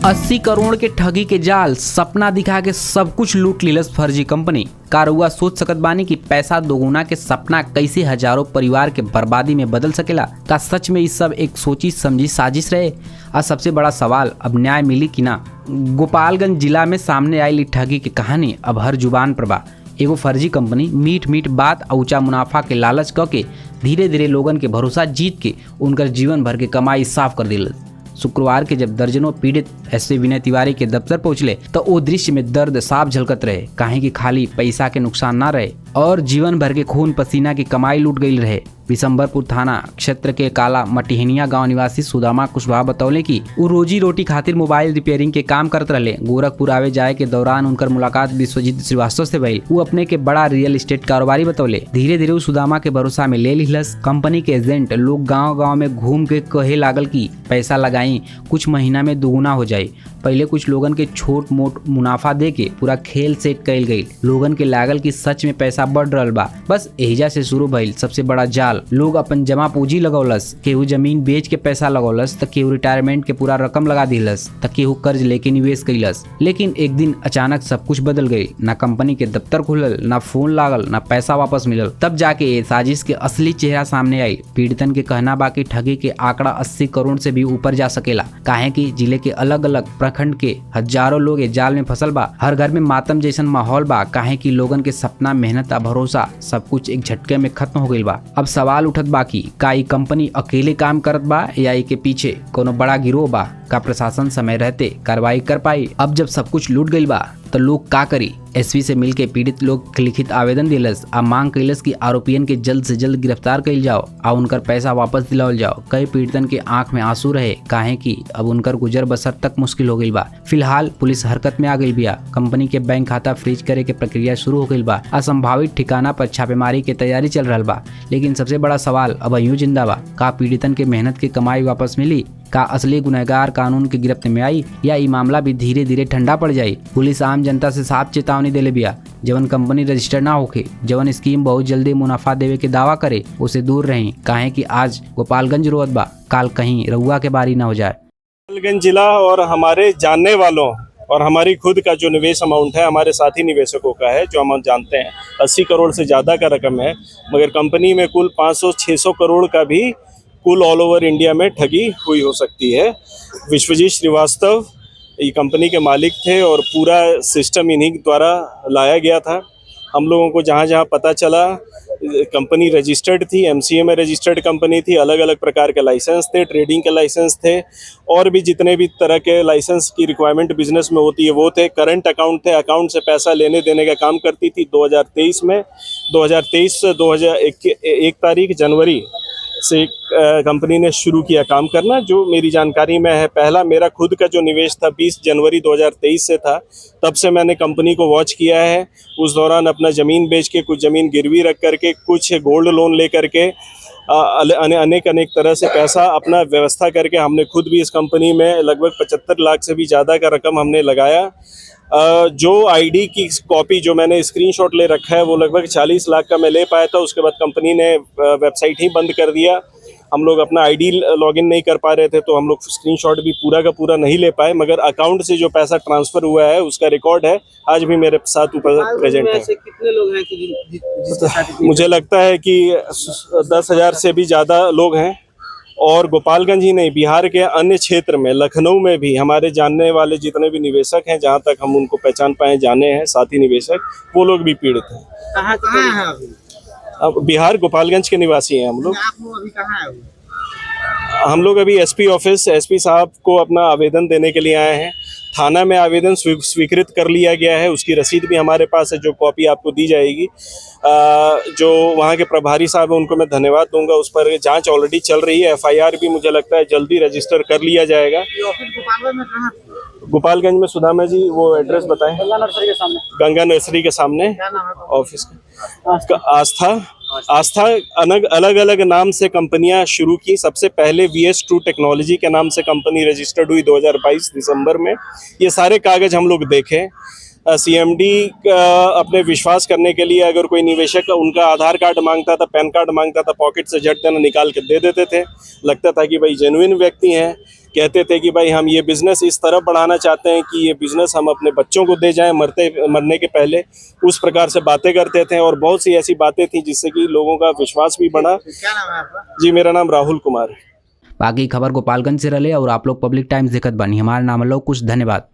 80 करोड़ के ठगी के जाल, सपना दिखा के सब कुछ लूट लीलस फर्जी कंपनी। का रउआ सोच सकत बानी कि पैसा दोगुना के सपना कैसे हजारों परिवार के बर्बादी में बदल सकेला? का सच में ये सब एक सोची समझी साजिश रहे? और सबसे बड़ा सवाल, अब न्याय मिली कि ना? गोपालगंज जिला में सामने आई ठगी की कहानी अब हर जुबान पर बा। एगो फर्जी कंपनी मीठ मीठ बात और ऊंचा मुनाफा के लालच क के धीरे धीरे लोगन के भरोसा जीत के उनकर जीवन भर के कमाई साफ कर दिल। शुक्रवार के जब दर्जनों पीड़ित एसपी विनय तिवारी के दफ्तर पहुंचले तो वो दृश्य में दर्द साफ झलकत रहे। काहे कि खाली पैसा के नुकसान ना रहे और जीवन भर के खून पसीना की कमाई लूट गई रहे। विशंबरपुर थाना क्षेत्र के काला मटिहनिया गांव निवासी सुदामा कुशवाहा बतौले कि वो रोजी रोटी खातिर मोबाइल रिपेयरिंग के काम करते रहे। गोरखपुर आवे जाए के दौरान उनकर मुलाकात विश्वजीत श्रीवास्तव से भइल। वो अपने के बड़ा रियल एस्टेट कारोबारी बतौले। धीरे धीरे वो सुदामा के भरोसा में ले लिहलस। कंपनी के एजेंट लोग गाँव गाँव में घूम के कहे लागल की पैसा लगाई, कुछ महीना में दुगुना हो जाए। पहले कुछ लोगन के छोट मोट मुनाफा दे के पूरा खेल सेट कैल गई। लोगन के लागल की सच में पैसा बढ़ रहा बा। बस एहिजा से शुरू भइल सबसे बड़ा जाल। लोग अपन जमा पूंजी लगौलस, केहू जमीन बेच के पैसा लगौलस तो केहू रिटायरमेंट के पूरा रकम लगा दिलस तो केहू कर्ज लेके निवेश कैलस। लेकिन एक दिन अचानक सब कुछ बदल गई। ना कंपनी के दफ्तर खुलल, ना फोन लागल, ना पैसा वापस मिलल। तब जाके ये साजिश के असली चेहरा सामने आई। पीड़ितन के कहना बाकी ठगी के आंकड़ा 80 करोड़ से भी ऊपर जा सकेला। काहे कि जिले के अलग अलग प्रखंड के हजारों लोग जाल में फसल बा। हर घर में मातम जैसन माहौल बा। काहे कि लोगन के सपना, मेहनत और भरोसा सब कुछ एक झटके में खत्म हो गई बा। अब सवाल उठत बाकी, का ई कंपनी अकेले काम करत बा या ई के पीछे कोनो बड़ा गिरोह बा? का प्रशासन समय रहते कार्रवाई कर पाई? अब जब सब कुछ लूट गई बा तो लोग का करी? एसपी से मिलके पीड़ित लोग लिखित आवेदन दिलस आ मांग कैलस कि आरोपियन के जल्द से जल्द गिरफ्तार कैल जाओ और उनकर पैसा वापस दिलावल जाओ। कई पीड़ितन के आंख में आंसू रहे। काहे कि अब उनकर गुजर बसर तक मुश्किल हो गई बा। फिलहाल पुलिस हरकत में आ गई बिया। कंपनी के बैंक खाता फ्रीज करे के प्रक्रिया शुरू हो गई बा। असंभावित ठिकाना पर छापेमारी के तैयारी चल रहा बा। लेकिन सबसे बड़ा सवाल अब यूं जिंदा बा, का पीड़ितन के मेहनत की कमाई वापस मिली? का असली गुनहगार कानून की गिरफ्त में आई या ये मामला भी धीरे धीरे ठंडा पड़ जाये? पुलिस आम जनता से साफ चेतावनी देले बिया, जवन कंपनी रजिस्टर ना होके, जवन स्कीम बहुत जल्दी मुनाफा देवे के दावा करे, उसे दूर रहें। काहे कि आज गोपालगंज रोड बा, काल कहीं रउआ के बारी ना हो जाए। गोपालगंज जिला और हमारे जानने वालों और हमारी खुद का जो निवेश अमाउंट है हमारे साथी निवेशकों का है, जो हम जानते हैं 80 करोड़ से ज़्यादा का रकम है। मगर कंपनी में कुल 500-600 करोड़ का भी कुल ऑल ओवर इंडिया में ठगी हुई हो सकती है। विश्वजीत श्रीवास्तव ये कंपनी के मालिक थे और पूरा सिस्टम इन्हीं द्वारा लाया गया था। हम लोगों को जहाँ जहाँ पता चला कंपनी रजिस्टर्ड थी, एमसीए में रजिस्टर्ड कंपनी थी, अलग अलग प्रकार के लाइसेंस थे, ट्रेडिंग के लाइसेंस थे और भी जितने भी तरह के लाइसेंस की रिक्वायरमेंट बिजनेस में होती है वो थे। करंट अकाउंट थे, अकाउंट से पैसा लेने देने का काम करती थी। 2023 में 1 तारीख जनवरी से कंपनी ने शुरू किया काम करना। जो मेरी जानकारी में है, पहला मेरा खुद का जो निवेश था 20 जनवरी 2023 से था। तब से मैंने कंपनी को वॉच किया है। उस दौरान अपना ज़मीन बेच के, कुछ ज़मीन गिरवी रख करके, कुछ गोल्ड लोन ले करके अनेक तरह से पैसा अपना व्यवस्था करके हमने खुद भी इस कंपनी में लगभग 75 लाख से भी ज़्यादा का रकम हमने लगाया। जो आईडी की कॉपी जो मैंने स्क्रीनशॉट ले रखा है वो लगभग 40 लाख का मैं ले पाया था। उसके बाद कंपनी ने वेबसाइट ही बंद कर दिया। हम लोग अपना आईडी लॉगिन नहीं कर पा रहे थे तो हम लोग स्क्रीनशॉट भी पूरा का पूरा नहीं ले पाए। मगर अकाउंट से जो पैसा ट्रांसफ़र हुआ है उसका रिकॉर्ड है, आज भी मेरे साथ ऊपर प्रेजेंट है। कितने लोग हैं कि मुझे लगता है कि 10,000 से भी ज़्यादा लोग हैं। और गोपालगंज ही नहीं, बिहार के अन्य क्षेत्र में, लखनऊ में भी हमारे जानने वाले जितने भी निवेशक हैं, जहां तक हम उनको पहचान पाए, जाने हैं साथी निवेशक, वो लोग भी पीड़ित हैं। कहाँ हैं अभी? अब बिहार गोपालगंज के निवासी हैं हम लोग। आप लोग अभी कहाँ हैं? हम लोग अभी एसपी ऑफिस, एसपी साहब को अपना आवेदन देने के लिए आए हैं। थाना में आवेदन स्वीकृत कर लिया गया है, उसकी रसीद भी हमारे पास है, जो कॉपी आपको दी जाएगी। जो वहाँ के प्रभारी साहब हैं उनको मैं धन्यवाद दूंगा। उस पर जांच ऑलरेडी चल रही है। एफआईआर भी मुझे लगता है जल्दी रजिस्टर कर लिया जाएगा। गोपालगंज में सुदामा जी, वो एड्रेस बताएं। गंगा नर्सरी के सामने ऑफिस का आस्था अलग अलग नाम से कंपनियां शुरू की। सबसे पहले VS2 टेक्नोलॉजी के नाम से कंपनी रजिस्टर्ड हुई 2022 दिसंबर में। ये सारे कागज हम लोग देखें। CMD अपने विश्वास करने के लिए अगर कोई निवेशक उनका आधार कार्ड मांगता था, पैन कार्ड मांगता था, पॉकेट से झट देना निकाल के दे देते थे। लगता था कि भाई जेन्युइन व्यक्ति हैं। कहते थे कि भाई हम ये बिज़नेस इस तरह बढ़ाना चाहते हैं कि ये बिज़नेस हम अपने बच्चों को दे जाएं मरने के पहले, उस प्रकार से बातें करते थे और बहुत सी ऐसी बातें थी जिससे कि लोगों का विश्वास भी बढ़ा। क्या नाम है आपका? जी, मेरा नाम राहुल कुमार है। बाकी खबर गोपालगंज से रहे और आप लोग पब्लिक टाइम्स देखत बनी। हमारा नाम लो कुछ। धन्यवाद।